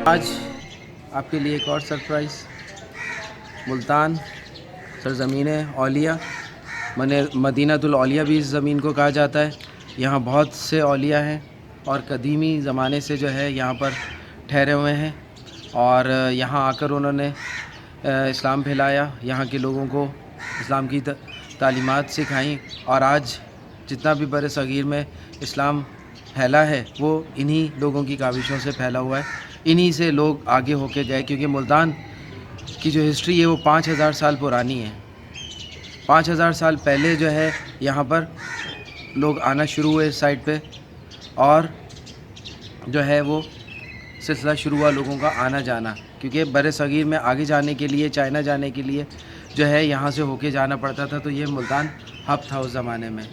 آج آپ کے لیے ایک اور سرپرائز، ملتان سرزمین اولیاء، مدینۃ الاولیاء بھی اس زمین کو کہا جاتا ہے۔ یہاں بہت سے اولیاء ہیں اور قدیمی زمانے سے جو ہے یہاں پر ٹھہرے ہوئے ہیں، اور یہاں آ کر انہوں نے اسلام پھیلایا، یہاں کے لوگوں کو اسلام کی تعلیمات سکھائیں، اور آج جتنا بھی بر صغیر میں اسلام پھیلا ہے وہ انہی لوگوں کی کاوشوں سے پھیلا ہوا ہے، انہی سے لوگ آگے ہو کے گئے، کیونکہ ملتان کی جو ہسٹری ہے وہ 5000 سال پرانی ہے۔ 5000 سال پہلے جو ہے یہاں پر لوگ آنا شروع ہوئے اس سائٹ پہ، اور جو ہے وہ سلسلہ شروع ہوا لوگوں کا آنا جانا، کیونکہ بر صغیر میں آگے جانے کے لیے، چائنا جانے کے لیے جو ہے یہاں سے ہو کے جانا پڑتا تھا، تو یہ ملتان ہب تھا اس زمانے میں۔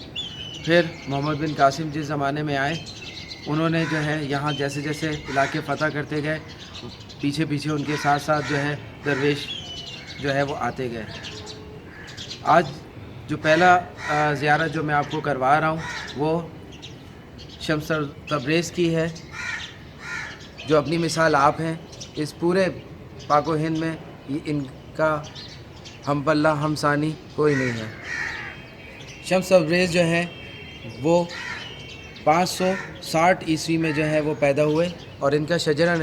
پھر محمد بن قاسم جس زمانے میں آئے، انہوں نے جو ہے یہاں جیسے جیسے علاقے فتح کرتے گئے، پیچھے پیچھے ان کے ساتھ ساتھ جو ہے درویش جو ہے وہ آتے گئے۔ آج جو پہلا زیارت جو میں آپ کو کروا رہا ہوں وہ شمس تبریز کی ہے، جو اپنی مثال آپ ہیں۔ اس پورے پاک و ہند میں ان کا ہم پلہ ہم ثانی کوئی نہیں ہے۔ شمس تبریز جو ہے وہ 560 عیسوی میں جو ہے وہ پیدا ہوئے، اور ان کا شجرہ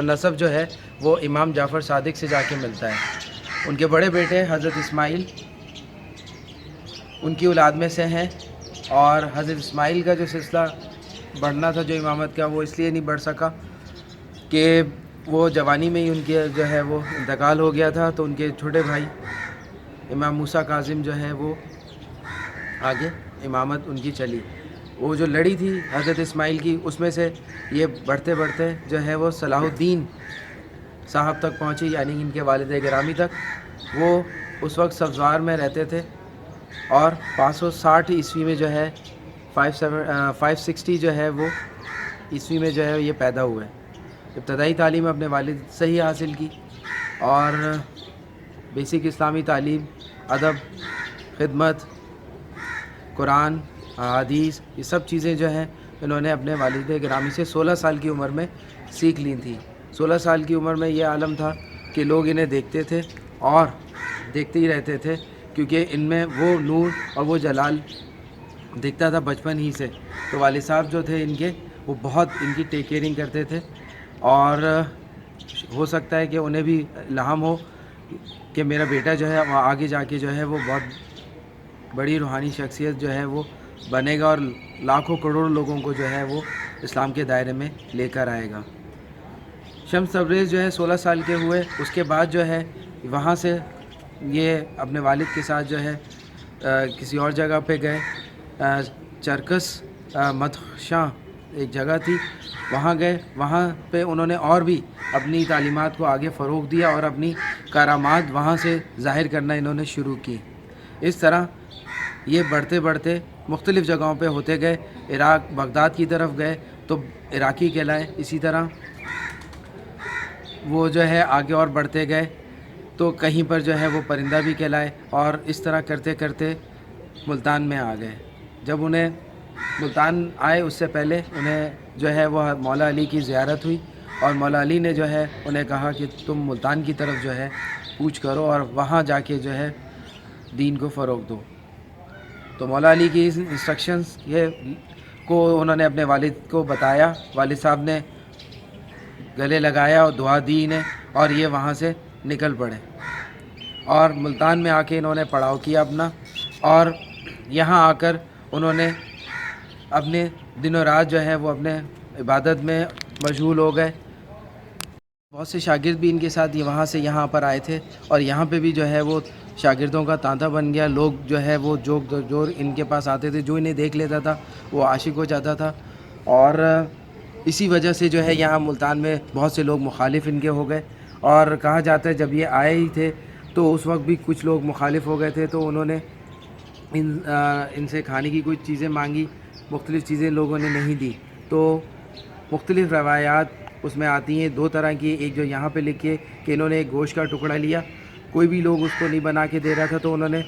نسب جو ہے وہ امام جعفر صادق سے جا کے ملتا ہے۔ ان کے بڑے بیٹے حضرت اسماعیل ان کی اولاد میں سے ہیں، اور حضرت اسماعیل کا جو سلسلہ بڑھنا تھا جو امامت کا، وہ اس لیے نہیں بڑھ سکا کہ وہ جوانی میں ہی ان کے جو ہے وہ انتقال ہو گیا تھا، تو ان کے چھوٹے بھائی امام موسیٰ کاظم جو ہے وہ آگے امامت ان کی چلی۔ وہ جو لڑی تھی حضرت اسماعیل کی، اس میں سے یہ بڑھتے بڑھتے جو ہے وہ صلاح الدین صاحب تک پہنچی، یعنی ان کے والد گرامی تک۔ وہ اس وقت سبزوار میں رہتے تھے، اور 560 عیسوی میں جو ہے 560 جو ہے وہ عیسوی میں جو ہے یہ پیدا ہوئے۔ ابتدائی تعلیم اپنے والد سے ہی حاصل کی، اور بیسک اسلامی تعلیم، ادب، خدمت، قرآن، حدیث، یہ سب چیزیں جو ہیں انہوں نے اپنے والد گرامی سے 16 سال کی عمر میں سیکھ لی تھیں۔ 16 سال کی عمر میں یہ عالم تھا کہ لوگ انہیں دیکھتے تھے اور دیکھتے ہی رہتے تھے، کیونکہ ان میں وہ نور اور وہ جلال دکھتا تھا بچپن ہی سے۔ تو والد صاحب جو تھے ان کے، وہ بہت ان کی ٹیک کیئرنگ کرتے تھے، اور ہو سکتا ہے کہ انہیں بھی الہام ہو کہ میرا بیٹا جو ہے وہ آگے جا کے جو ہے وہ بہت بڑی روحانی شخصیت جو ہے وہ بنے گا، اور لاکھوں کروڑوں لوگوں کو جو ہے وہ اسلام کے دائرے میں لے کر آئے گا۔ شمس تبریز جو ہے 16 سال کے ہوئے، اس کے بعد جو ہے وہاں سے یہ اپنے والد کے ساتھ جو ہے کسی اور جگہ پہ گئے، چرکس مدخشاں ایک جگہ تھی، وہاں گئے۔ وہاں پہ انہوں نے اور بھی اپنی تعلیمات کو آگے فروغ دیا، اور اپنی کرامات وہاں سے ظاہر کرنا انہوں نے شروع کی۔ اس طرح یہ بڑھتے بڑھتے مختلف جگہوں پہ ہوتے گئے۔ عراق، بغداد کی طرف گئے تو عراقی کہلائے، اسی طرح وہ جو ہے آگے اور بڑھتے گئے تو کہیں پر جو ہے وہ پرندہ بھی کہلائے، اور اس طرح کرتے کرتے ملتان میں آ گئے۔ جب انہیں ملتان آئے اس سے پہلے انہیں جو ہے وہ مولا علی کی زیارت ہوئی، اور مولا علی نے جو ہے انہیں کہا کہ تم ملتان کی طرف جو ہے کوچ کرو، اور وہاں جا کے جو ہے دین کو فروغ دو۔ تو مولا علی کی انسٹرکشنز یہ کو انہوں نے اپنے والد کو بتایا، والد صاحب نے گلے لگایا اور دعا دی انہیں، اور یہ وہاں سے نکل پڑے، اور ملتان میں آ کے انہوں نے پڑاؤ کیا اپنا، اور یہاں آ کر انہوں نے اپنے دن و رات جو ہے وہ اپنے عبادت میں مشغول ہو گئے۔ بہت سے شاگرد بھی ان کے ساتھ یہ وہاں سے یہاں پر آئے تھے، اور یہاں پہ بھی جو ہے وہ شاگردوں کا تانتا بن گیا۔ لوگ جو ہے وہ جو ان کے پاس آتے تھے، جو انہیں دیکھ لیتا تھا وہ عاشق ہو جاتا تھا، اور اسی وجہ سے جو ہے یہاں ملتان میں بہت سے لوگ مخالف ان کے ہو گئے۔ اور کہا جاتا ہے جب یہ آئے ہی تھے تو اس وقت بھی کچھ لوگ مخالف ہو گئے تھے، تو انہوں نے ان سے کھانے کی کچھ چیزیں مانگی، مختلف چیزیں لوگوں نے نہیں دی۔ تو مختلف روایات اس میں آتی ہیں دو طرح کی، ایک جو یہاں پہ لکھی کہ انہوں نے ایک گوشت کا ٹکڑا لیا، کوئی بھی لوگ اس کو نہیں بنا کے دے رہا تھا، تو انہوں نے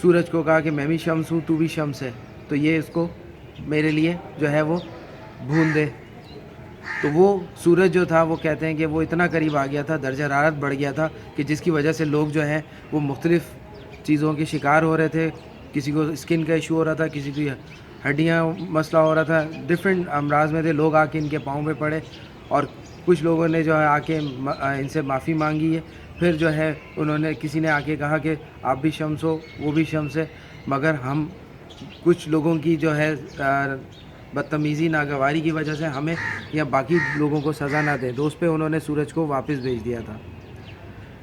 سورج کو کہا کہ میں بھی شمس ہوں، تو بھی شمس ہے، تو یہ اس کو میرے لیے جو ہے وہ بھون دے۔ تو وہ سورج جو تھا وہ کہتے ہیں کہ وہ اتنا قریب آ گیا تھا, درجہ حرارت بڑھ گیا تھا کہ جس کی وجہ سے لوگ جو ہیں وہ مختلف چیزوں کے شکار ہو رہے تھے. کسی کو اسکن کا ایشو ہو رہا تھا, کسی کی ہڈیاں مسئلہ ہو رہا تھا, ڈفرینٹ امراض میں تھے. لوگ آ کے ان کے پاؤں پہ پڑے اور کچھ لوگوں نے جو ہے آ کے ان سے معافی مانگی ہے. پھر جو ہے انہوں نے کسی نے آ کے کہا کہ آپ بھی شمس ہو, وہ بھی شمس ہے, مگر ہم کچھ لوگوں کی جو ہے بدتمیزی ناگواری کی وجہ سے ہمیں یا باقی لوگوں کو سزا نہ دیں, تو اس پہ انہوں نے سورج کو واپس بھیج دیا تھا.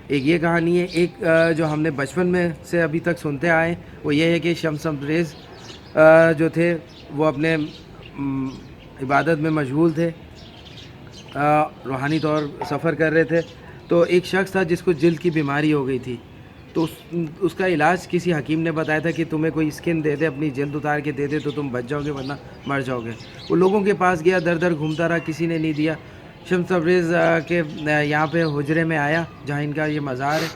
ایک یہ کہانی ہے. ایک جو ہم نے بچپن میں سے ابھی تک سنتے آئے وہ یہ ہے کہ شمس تبریز جو تھے وہ اپنے عبادت میں مشغول تھے, روحانی طور سفر کر رہے تھے. تو ایک شخص تھا جس کو جلد کی بیماری ہو گئی تھی, تو اس کا علاج کسی حکیم نے بتایا تھا کہ تمہیں کوئی اسکن دے دے, اپنی جلد اتار کے دے دے تو تم بچ جاؤ گے ورنہ مر جاؤ گے. وہ لوگوں کے پاس گیا, در در گھومتا رہا, کسی نے نہیں دیا. شمس تبریز کے یہاں پہ حجرے میں آیا جہاں ان کا یہ مزار ہے.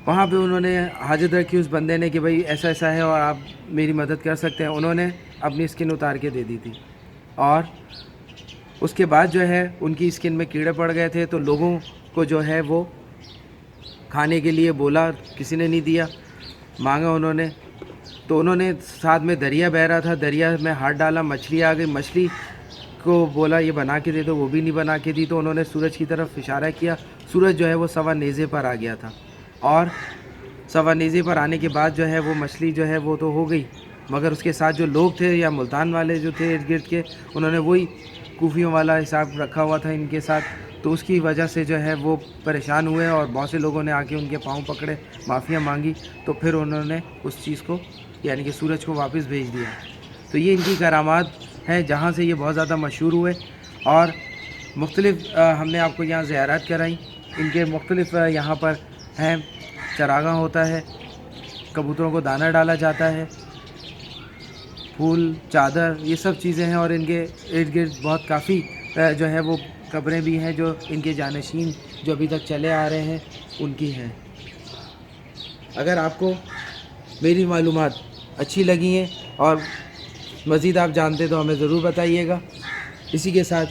وہاں پہ انہوں نے حاجت رکھی اس بندے نے کہ بھائی ایسا ایسا ہے اور آپ میری مدد کر سکتے ہیں. انہوں نے اپنی اسکن اتار کے دے دی تھی اور اس کے بعد جو ہے ان کی اسکن میں کیڑے پڑ گئے تھے. تو لوگوں کو جو ہے وہ کھانے کے لیے بولا, کسی نے نہیں دیا, مانگا انہوں نے. تو انہوں نے ساتھ میں دریا بہہ رہا تھا, دریا میں ہاتھ ڈالا, مچھلی آ گئی, مچھلی کو بولا یہ بنا کے دے دو, وہ بھی نہیں بنا کے دی. تو انہوں نے سورج کی طرف اشارہ کیا. سورج جو ہے وہ سوا نیزے پر آ گیا تھا اور سوا نیزے پر آنے کے بعد جو ہے وہ مچھلی جو ہے وہ تو ہو گئی, مگر اس کے ساتھ جو لوگ تھے یا ملتان والے جو تھے ارد گرد کے, انہوں نے وہی کوفیوں والا حساب رکھا ہوا تھا ان کے ساتھ. تو اس کی وجہ سے جو ہے وہ پریشان ہوئے اور بہت سے لوگوں نے آ کے ان کے پاؤں پکڑے, معافیاں مانگی. تو پھر انہوں نے اس چیز کو یعنی کہ سورج کو واپس بھیج دیا. تو یہ ان کی کرامات ہیں جہاں سے یہ بہت زیادہ مشہور ہوئے. اور مختلف ہم نے آپ کو یہاں زیارات کرائیں. ان کے مختلف یہاں پر ہیں, چراغاں ہوتا ہے, کبوتروں کو دانہ ڈالا جاتا ہے, پھول, چادر, یہ سب چیزیں ہیں. اور ان کے ارد گرد بہت کافی جو ہے وہ قبریں بھی ہیں جو ان کے جانشین جو ابھی تک چلے آ رہے ہیں ان کی ہیں. اگر آپ کو میری معلومات اچھی لگی ہیں اور مزید آپ جانتے تو ہمیں ضرور بتائیے گا. اسی کے ساتھ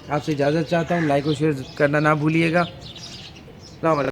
آپ سے اجازت چاہتا ہوں, لائک و شیئر کرنا نہ بھولیے گا. السلام علیکم.